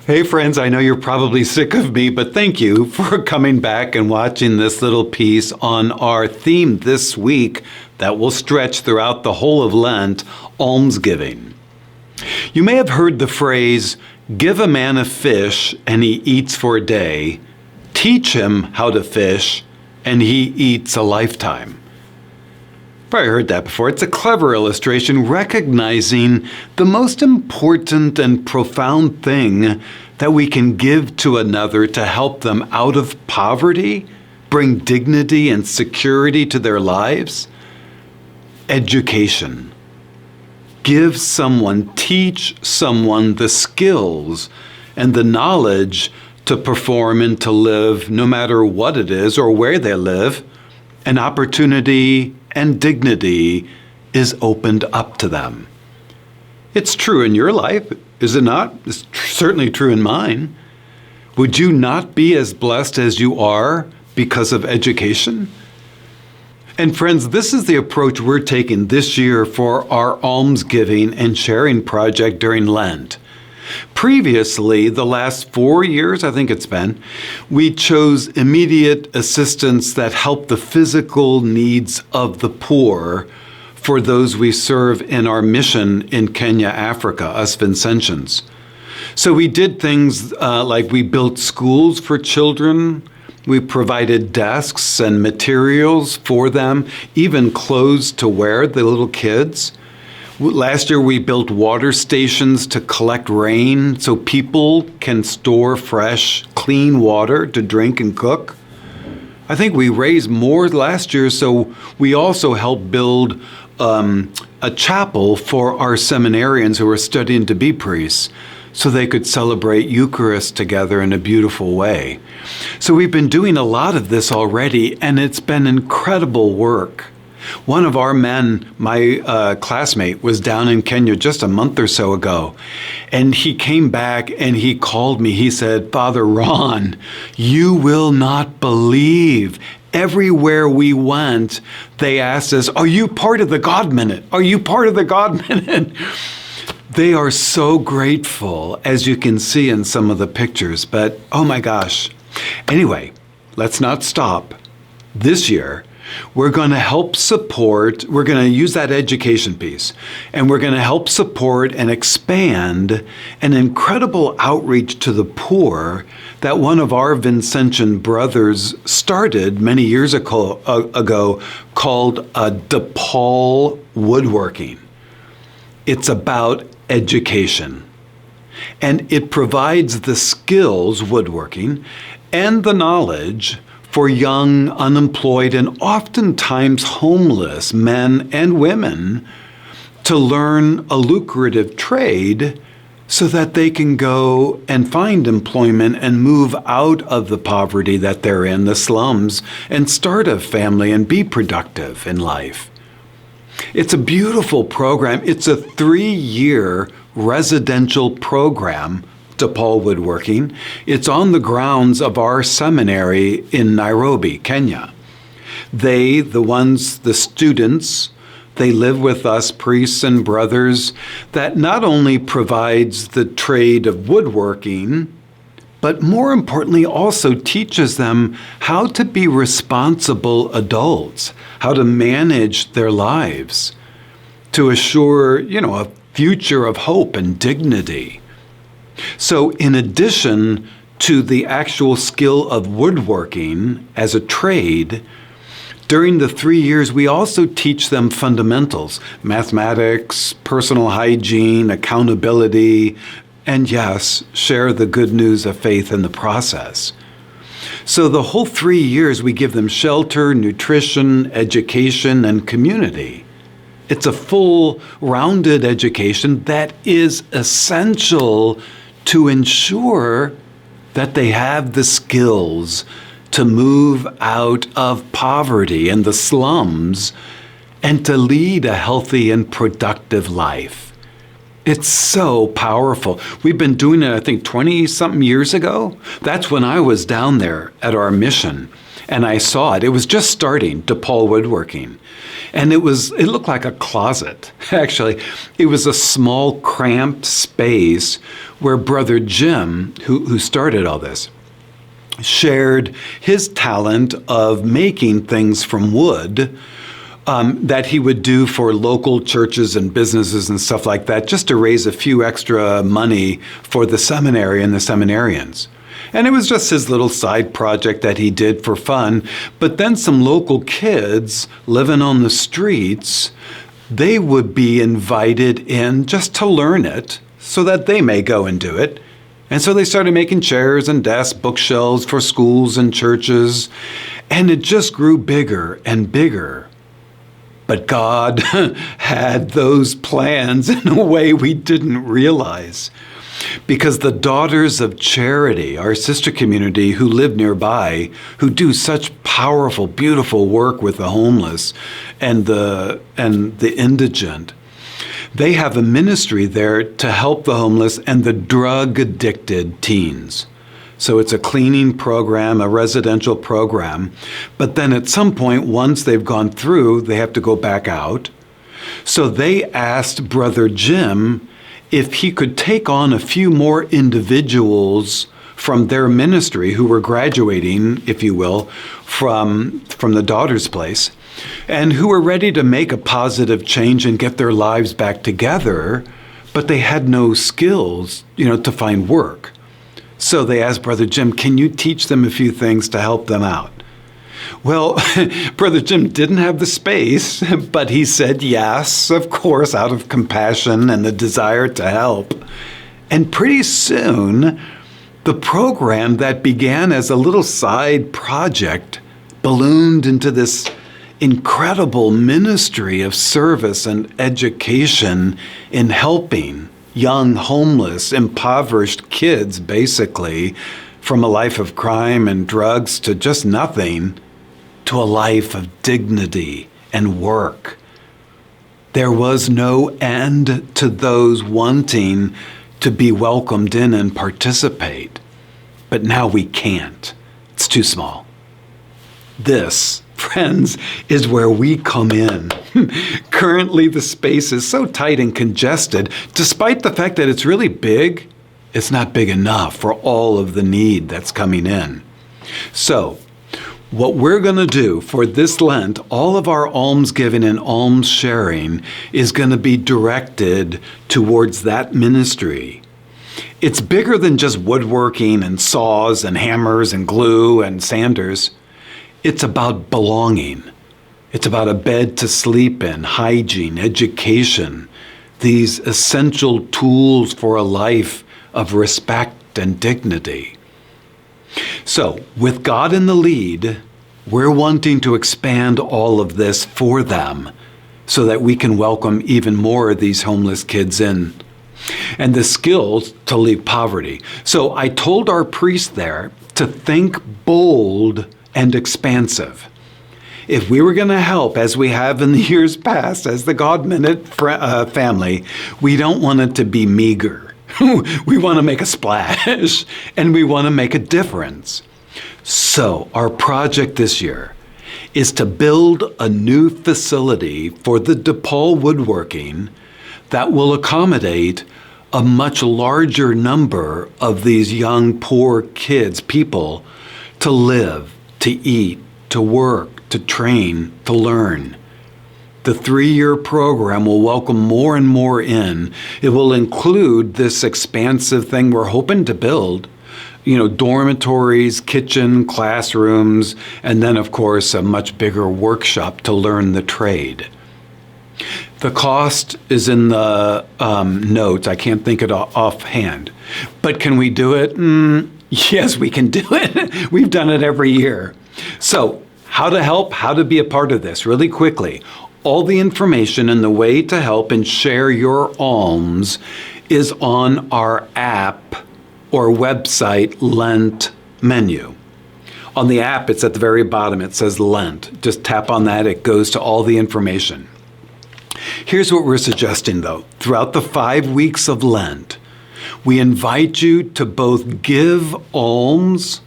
Hey friends, I know you're probably sick of me, but thank you for coming back and watching this little piece on our theme this week that will stretch throughout the whole of Lent, almsgiving. You may have heard the phrase, give a man a fish and he eats for a day, teach him how to fish and he eats a lifetime. Probably heard that before. It's a clever illustration recognizing the most important and profound thing that we can give to another to help them out of poverty, bring dignity and security to their lives. Education. Teach someone the skills and the knowledge to perform and to live, no matter what it is or where they live. An opportunity and dignity is opened up to them. It's true in your life, is it not? It's certainly true in mine. Would you not be as blessed as you are because of education? And friends, this is the approach we're taking this year for our almsgiving and sharing project during Lent. Previously, the last 4 years, I think it's been, we chose immediate assistance that helped the physical needs of the poor for those we serve in our mission in Kenya, Africa, us Vincentians. So we did things like we built schools for children, we provided desks and materials for them, even clothes to wear, the little kids. Last year, we built water stations to collect rain so people can store fresh, clean water to drink and cook. I think we raised more last year, so we also helped build a chapel for our seminarians who are studying to be priests so they could celebrate Eucharist together in a beautiful way. So we've been doing a lot of this already, and it's been incredible work. One of our men, my classmate, was down in Kenya just a month or so ago, and he came back and he called me. He said, Father Ron, you will not believe. Everywhere we went, they asked us, are you part of the God Minute? Are you part of the God Minute? They are so grateful, as you can see in some of the pictures, but oh my gosh. Anyway, let's not stop. This year, we're going to help support, we're going to use that education piece, and we're going to help support and expand an incredible outreach to the poor that one of our Vincentian brothers started many years ago called DePaul Woodworking. It's about education, and it provides the skills, woodworking, and the knowledge for young, unemployed, and oftentimes homeless men and women to learn a lucrative trade so that they can go and find employment and move out of the poverty that they're in, the slums, and start a family and be productive in life. It's a beautiful program. It's a 3-year residential program, DePaul Woodworking. It's on the grounds of our seminary in Nairobi, Kenya. The students, they live with us, priests and brothers, that not only provides the trade of woodworking, but more importantly also teaches them how to be responsible adults, how to manage their lives, to assure, a future of hope and dignity. So in addition to the actual skill of woodworking as a trade, during the 3 years, we also teach them fundamentals, mathematics, personal hygiene, accountability, and yes, share the good news of faith in the process. So the whole 3 years, we give them shelter, nutrition, education, and community. It's a full, rounded education that is essential to ensure that they have the skills to move out of poverty and the slums and to lead a healthy and productive life. It's so powerful. We've been doing it, I think, 20-something years ago. That's when I was down there at our mission, and I saw it. It was just starting, DePaul Woodworking. And it looked like a closet. Actually, it was a small, cramped space where Brother Jim, who started all this, shared his talent of making things from wood that he would do for local churches and businesses and stuff like that, just to raise a few extra money for the seminary and the seminarians. And it was just his little side project that he did for fun. But then some local kids living on the streets, they would be invited in just to learn it so that they may go and do it. And so they started making chairs and desks, bookshelves for schools and churches. And it just grew bigger and bigger. But God had those plans in a way we didn't realize. Because the Daughters of Charity, our sister community who live nearby, who do such powerful, beautiful work with the homeless and the indigent, they have a ministry there to help the homeless and the drug-addicted teens. So it's a cleaning program, a residential program. But then at some point, once they've gone through, they have to go back out. So they asked Brother Jim if he could take on a few more individuals from their ministry who were graduating, if you will, from the Daughter's Place, and who were ready to make a positive change and get their lives back together, but they had no skills, to find work. So they asked Brother Jim, can you teach them a few things to help them out? Well, Brother Jim didn't have the space, but he said yes, of course, out of compassion and the desire to help. And pretty soon, the program that began as a little side project ballooned into this incredible ministry of service and education in helping young, homeless, impoverished kids, basically, from a life of crime and drugs to just nothing, to a life of dignity and work. There was no end to those wanting to be welcomed in and participate. But now we can't. It's too small. This, friends, is where we come in. Currently, the space is so tight and congested. Despite the fact that it's really big, it's not big enough for all of the need that's coming in. So, what we're going to do for this Lent, all of our alms giving and alms sharing is going to be directed towards that ministry. It's bigger than just woodworking and saws and hammers and glue and sanders. It's about belonging. It's about a bed to sleep in, hygiene, education, these essential tools for a life of respect and dignity. So, with God in the lead, we're wanting to expand all of this for them so that we can welcome even more of these homeless kids in. And the skills to leave poverty. So I told our priest there to think bold and expansive. If we were going to help, as we have in the years past, as the God Minute family, we don't want it to be meager. We want to make a splash, and we want to make a difference. So our project this year is to build a new facility for the DePaul woodworking that will accommodate a much larger number of these young, poor kids, people, to live, to eat, to work, to train, to learn. The 3-year program will welcome more and more in. It will include this expansive thing we're hoping to build, dormitories, kitchen, classrooms, and then, of course, a much bigger workshop to learn the trade. The cost is in the notes. I can't think it offhand. But can we do it? Yes, we can do it. We've done it every year. So, how to help, how to be a part of this, really quickly. All the information and the way to help and share your alms is on our app or website Lent menu. On the app, it's at the very bottom. It says Lent. Just tap on that. It goes to all the information. Here's what we're suggesting, though. Throughout the 5 weeks of Lent, we invite you to both give alms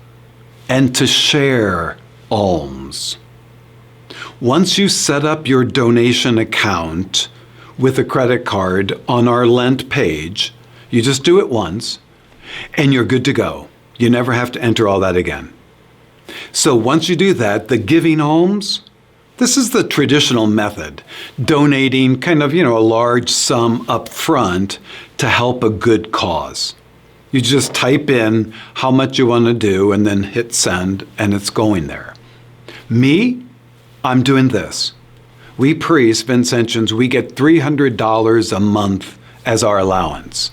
and to share alms. Once you set up your donation account with a credit card on our Lent page, you just do it once, and you're good to go. You never have to enter all that again. So once you do that, the giving alms, this is the traditional method, donating kind of, a large sum up front to help a good cause. You just type in how much you want to do and then hit send, and it's going there. Me, I'm doing this. We priests, Vincentians, we get $300 a month as our allowance.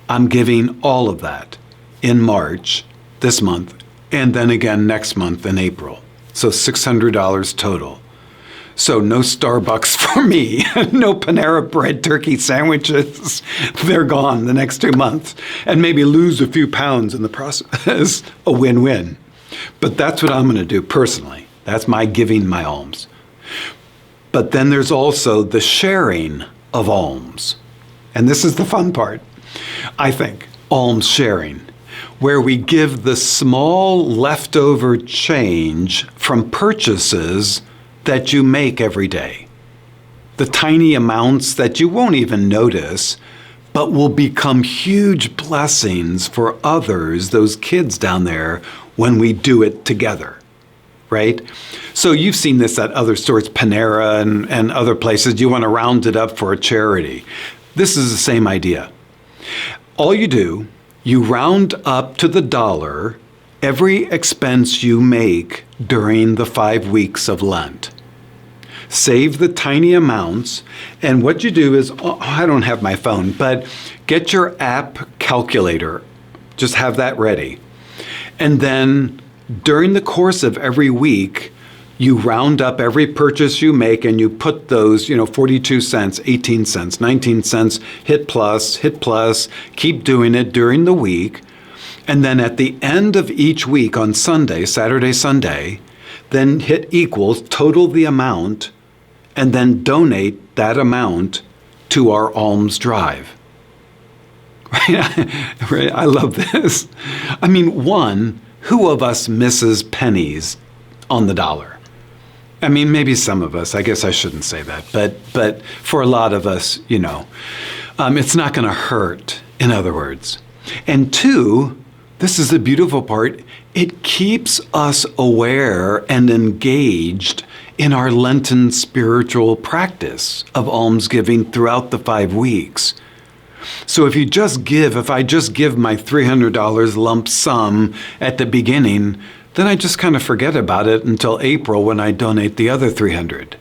I'm giving all of that in March, this month, and then again next month in April. So $600 total. So no Starbucks for me, no Panera Bread turkey sandwiches. They're gone the next 2 months. And maybe lose a few pounds in the process. A win-win. But that's what I'm going to do personally. That's my giving my alms. But then there's also the sharing of alms. And this is the fun part, I think, alms sharing, where we give the small leftover change from purchases that you make every day. The tiny amounts that you won't even notice, but will become huge blessings for others, those kids down there, when we do it together. Right? So you've seen this at other stores, Panera and other places. You want to round it up for a charity. This is the same idea. All you do, you round up to the dollar every expense you make during the 5 weeks of Lent. Save the tiny amounts, and what you do is, I don't have my phone, but get your app calculator. Just have that ready. And then during the course of every week, you round up every purchase you make and you put those, 42 cents, 18 cents, 19 cents, hit plus, keep doing it during the week. And then at the end of each week on Sunday, Saturday, Sunday, then hit equals, total the amount, and then donate that amount to our alms drive. Right? I love this. I mean, who of us misses pennies on the dollar? I mean, maybe some of us. I guess I shouldn't say that. But for a lot of us, it's not going to hurt, in other words. And 2, this is the beautiful part, it keeps us aware and engaged in our Lenten spiritual practice of almsgiving throughout the 5 weeks. So if I just give my $300 lump sum at the beginning, then I just kind of forget about it until April when I donate the other $300.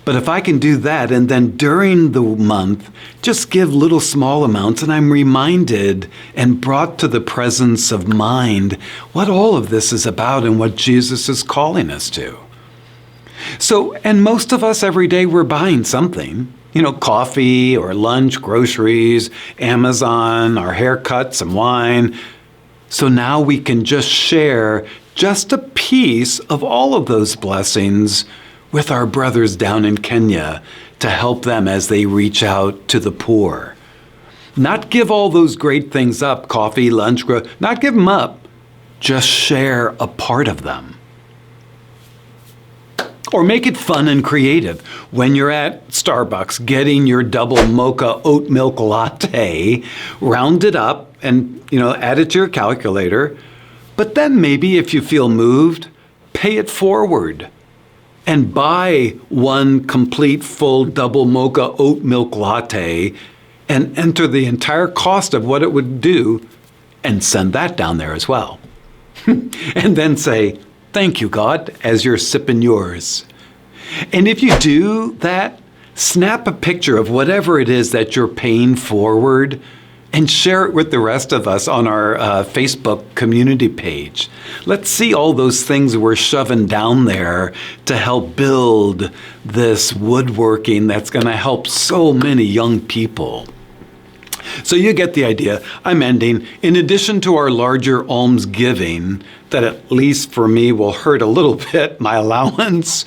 But if I can do that, and then during the month, just give little small amounts, and I'm reminded and brought to the presence of mind what all of this is about and what Jesus is calling us to. So, and most of us every day, we're buying something. Coffee or lunch, groceries, Amazon, our haircut, some wine. So now we can just share just a piece of all of those blessings with our brothers down in Kenya to help them as they reach out to the poor. Not give all those great things up, coffee, lunch, not give them up. Just share a part of them. Or make it fun and creative. When you're at Starbucks getting your double mocha oat milk latte, round it up and, add it to your calculator. But then maybe if you feel moved, pay it forward and buy one complete full double mocha oat milk latte and enter the entire cost of what it would do and send that down there as well. And then say, thank you, God, as you're sipping yours. And if you do that, snap a picture of whatever it is that you're paying forward and share it with the rest of us on our Facebook community page. Let's see all those things we're shoving down there to help build this woodworking that's going to help so many young people. So you get the idea. I'm ending. In addition to our larger alms giving, that at least for me will hurt a little bit, my allowance,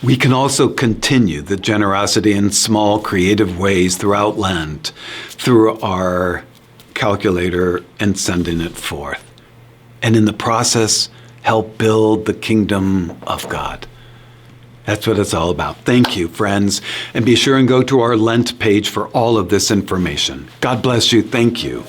we can also continue the generosity in small, creative ways throughout Lent through our calculator and sending it forth. And in the process, help build the kingdom of God. That's what it's all about. Thank you, friends. And be sure and go to our Lent page for all of this information. God bless you. Thank you.